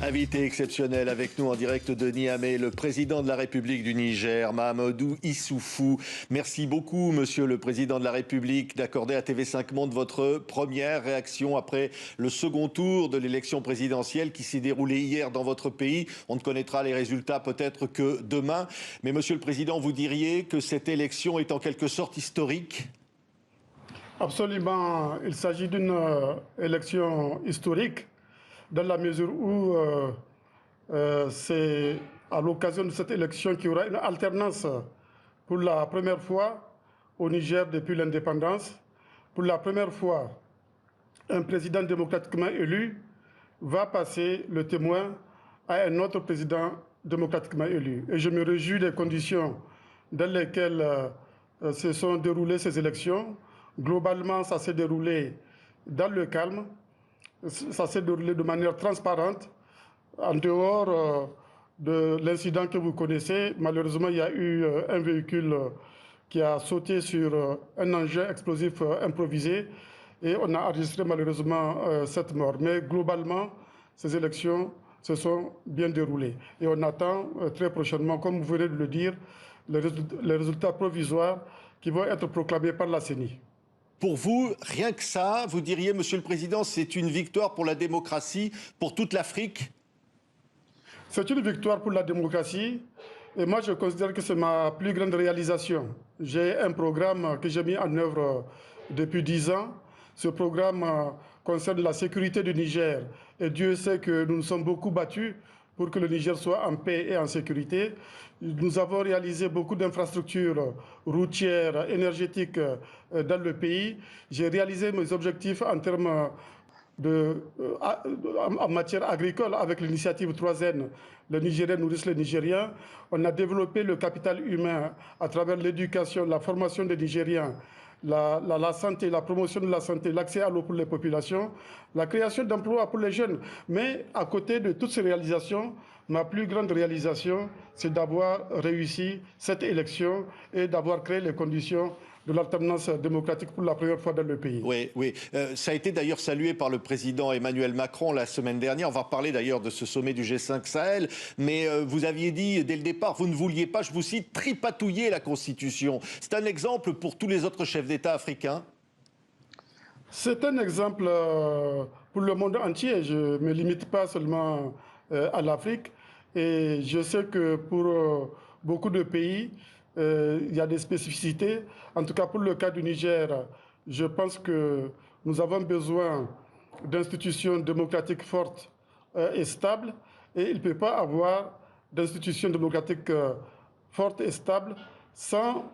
Invité exceptionnel avec nous en direct de Niamey, le président de la République du Niger, Mahamadou Issoufou. Merci beaucoup, monsieur le président de la République, d'accorder à TV5 Monde votre première réaction après le second tour de l'élection présidentielle qui s'est déroulée hier dans votre pays. On ne connaîtra les résultats peut-être que demain. Mais monsieur le président, vous diriez que cette élection est en quelque sorte historique ? Absolument. Il s'agit d'une élection historique dans la mesure où c'est à l'occasion de cette élection qu'il y aura une alternance pour la première fois au Niger depuis l'indépendance. Pour la première fois, un président démocratiquement élu va passer le témoin à un autre président démocratiquement élu. Et je me réjouis des conditions dans lesquelles se sont déroulées ces élections. Globalement, ça s'est déroulé dans le calme, ça s'est déroulé de manière transparente, en dehors de l'incident que vous connaissez. Malheureusement, il y a eu un véhicule qui a sauté sur un engin explosif improvisé et on a enregistré malheureusement cette mort. Mais globalement, ces élections se sont bien déroulées. Et on attend très prochainement, comme vous venez de le dire, les résultats provisoires qui vont être proclamés par la CENI. Pour vous, rien que ça, vous diriez, monsieur le président, c'est une victoire pour la démocratie, pour toute l'Afrique ? C'est une victoire pour la démocratie et moi je considère que c'est ma plus grande réalisation. J'ai un programme que j'ai mis en œuvre depuis 10 ans. Ce programme concerne la sécurité du Niger et Dieu sait que nous nous sommes beaucoup battus pour que le Niger soit en paix et en sécurité. Nous avons réalisé beaucoup d'infrastructures routières, énergétiques dans le pays. J'ai réalisé mes objectifs en termes en matière agricole avec l'initiative 3N, le Nigérien nourrissent les Nigériens. On a développé le capital humain à travers l'éducation, la formation des Nigériens, la santé, la promotion de la santé, l'accès à l'eau pour les populations, la création d'emplois pour les jeunes. Mais à côté de toutes ces réalisations, ma plus grande réalisation, c'est d'avoir réussi cette élection et d'avoir créé les conditions de l'alternance démocratique pour la première fois dans le pays. Oui. Ça a été d'ailleurs salué par le président Emmanuel Macron la semaine dernière. On va reparler d'ailleurs de ce sommet du G5 Sahel. Mais vous aviez dit dès le départ, vous ne vouliez pas, je vous cite, tripatouiller la Constitution. C'est un exemple pour tous les autres chefs d'État africains ? C'est un exemple pour le monde entier. Je ne me limite pas seulement à l'Afrique. Et je sais que pour beaucoup de pays, il y a des spécificités. En tout cas, pour le cas du Niger, je pense que nous avons besoin d'institutions démocratiques fortes et stables. Et il ne peut pas avoir d'institutions démocratiques fortes et stables sans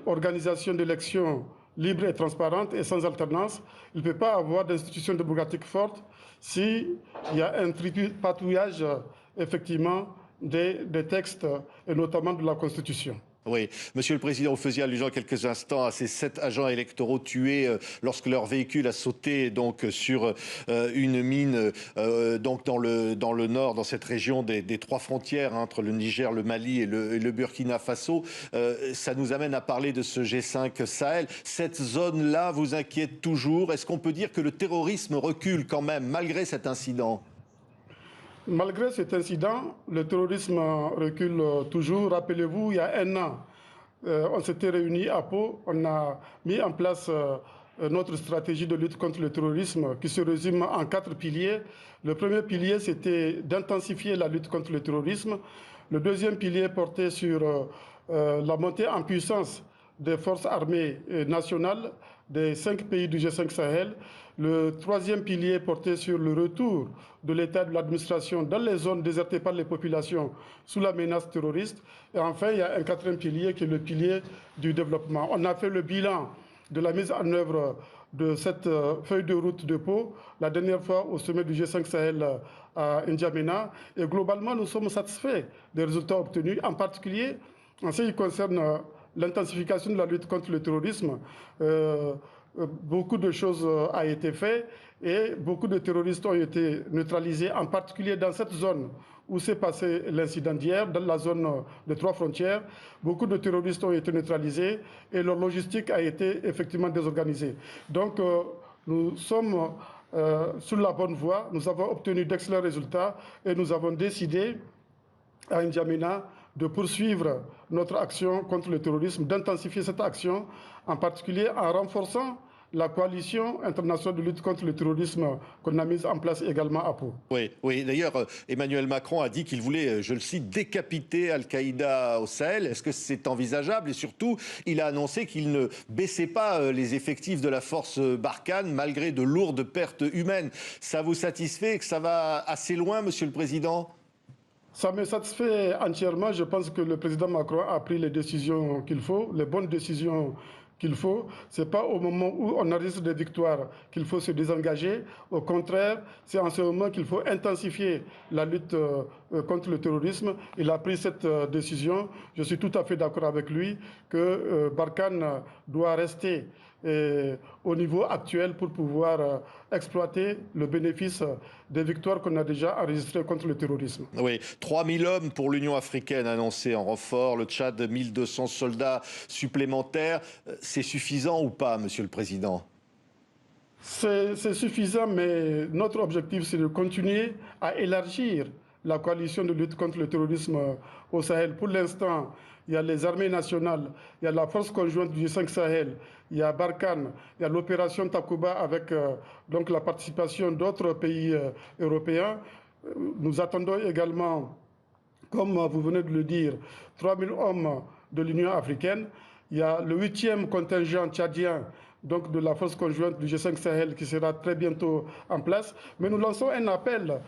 organisation d'élections libres et transparentes et sans alternance. Il ne peut pas avoir d'institutions démocratiques fortes s'il y a un tripatouillage, effectivement, des textes et notamment de la Constitution. Oui, monsieur le président, vous faisiez allusion à quelques instants à ces 7 agents électoraux tués lorsque leur véhicule a sauté donc sur une mine donc dans le nord, dans cette région des 3 frontières entre le Niger, le Mali et le Burkina Faso. Ça nous amène à parler de ce G5 Sahel. Cette zone-là vous inquiète toujours. Est-ce qu'on peut dire que le terrorisme recule quand même malgré cet incident ? Malgré cet incident, le terrorisme recule toujours. Rappelez-vous, il y a un an, on s'était réunis à Pau, on a mis en place notre stratégie de lutte contre le terrorisme qui se résume en 4 piliers. Le premier pilier, c'était d'intensifier la lutte contre le terrorisme. Le deuxième pilier portait sur la montée en puissance des forces armées nationales des 5 pays du G5 Sahel. Le troisième pilier portait sur le retour de l'État et de l'administration dans les zones désertées par les populations sous la menace terroriste. Et enfin, il y a un 4e pilier qui est le pilier du développement. On a fait le bilan de la mise en œuvre de cette feuille de route de Pau, la dernière fois au sommet du G5 Sahel à N'Djamena. Et globalement, nous sommes satisfaits des résultats obtenus, en particulier en ce qui concerne l'intensification de la lutte contre le terrorisme. Beaucoup de choses ont été faites et beaucoup de terroristes ont été neutralisés, en particulier dans cette zone où s'est passé l'incident d'hier, dans la zone des 3 frontières. Beaucoup de terroristes ont été neutralisés et leur logistique a été effectivement désorganisée. Donc nous sommes sur la bonne voie. Nous avons obtenu d'excellents résultats et nous avons décidé à N'Djamena de poursuivre notre action contre le terrorisme, d'intensifier cette action, en particulier en renforçant la coalition internationale de lutte contre le terrorisme qu'on a mise en place également à Pau. Oui, oui. D'ailleurs, Emmanuel Macron a dit qu'il voulait, je le cite, décapiter Al-Qaïda au Sahel. Est-ce que c'est envisageable? Et surtout, il a annoncé qu'il ne baissait pas les effectifs de la force Barkhane malgré de lourdes pertes humaines. Ça vous satisfait et que ça va assez loin, Monsieur le Président? Ça me satisfait entièrement. Je pense que le président Macron a pris les décisions qu'il faut, les bonnes décisions qu'il faut. Ce n'est pas au moment où on enregistre des victoires qu'il faut se désengager. Au contraire, c'est en ce moment qu'il faut intensifier la lutte contre le terrorisme. Il a pris cette décision. Je suis tout à fait d'accord avec lui que Barkhane doit rester au niveau actuel pour pouvoir exploiter le bénéfice des victoires qu'on a déjà enregistrées contre le terrorisme. Oui, 3000 hommes pour l'Union africaine annoncés en renfort, le Tchad 1200 soldats supplémentaires. C'est suffisant ou pas, Monsieur le Président? C'est suffisant, mais notre objectif, c'est de continuer à élargir la coalition de lutte contre le terrorisme au Sahel. Pour l'instant, il y a les armées nationales, il y a la force conjointe du G5 Sahel, il y a Barkhane, il y a l'opération Takuba avec donc la participation d'autres pays européens. Nous attendons également, comme vous venez de le dire, 3000 hommes de l'Union africaine. Il y a le 8e contingent tchadien, donc de la force conjointe du G5 Sahel, qui sera très bientôt en place. Mais nous lançons un appel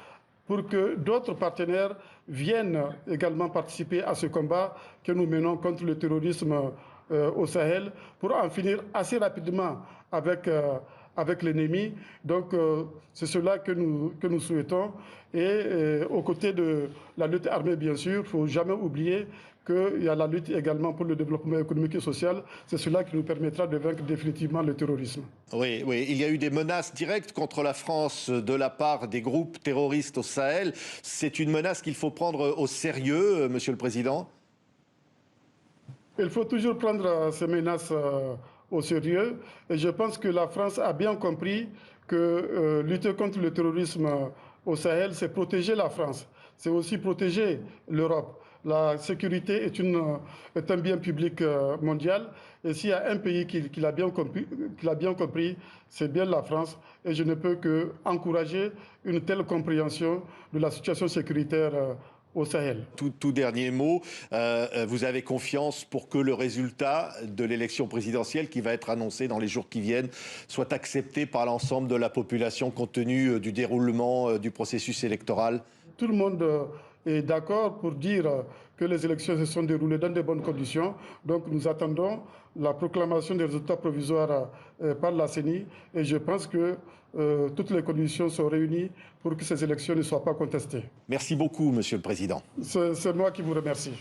pour que d'autres partenaires viennent également participer à ce combat que nous menons contre le terrorisme au Sahel, pour en finir assez rapidement avec l'ennemi. Donc c'est cela que nous souhaitons. Et aux côtés de la lutte armée, bien sûr, il ne faut jamais oublier qu'il y a la lutte également pour le développement économique et social. C'est cela qui nous permettra de vaincre définitivement le terrorisme. Oui, oui, il y a eu des menaces directes contre la France de la part des groupes terroristes au Sahel. C'est une menace qu'il faut prendre au sérieux, Monsieur le Président? Il faut toujours prendre ces menaces au sérieux. Et je pense que la France a bien compris que lutter contre le terrorisme au Sahel, c'est protéger la France. C'est aussi protéger l'Europe. La sécurité est un bien public mondial. Et s'il y a un pays qui l'a bien compris, c'est bien la France. Et je ne peux qu'encourager une telle compréhension de la situation sécuritaire au Sahel. Tout dernier mot, vous avez confiance pour que le résultat de l'élection présidentielle qui va être annoncé dans les jours qui viennent soit accepté par l'ensemble de la population compte tenu du déroulement du processus électoral? Tout le monde est d'accord pour dire que les élections se sont déroulées dans de bonnes conditions. Donc nous attendons la proclamation des résultats provisoires par la CENI et je pense que toutes les conditions sont réunies pour que ces élections ne soient pas contestées. Merci beaucoup, Monsieur le Président. C'est moi qui vous remercie.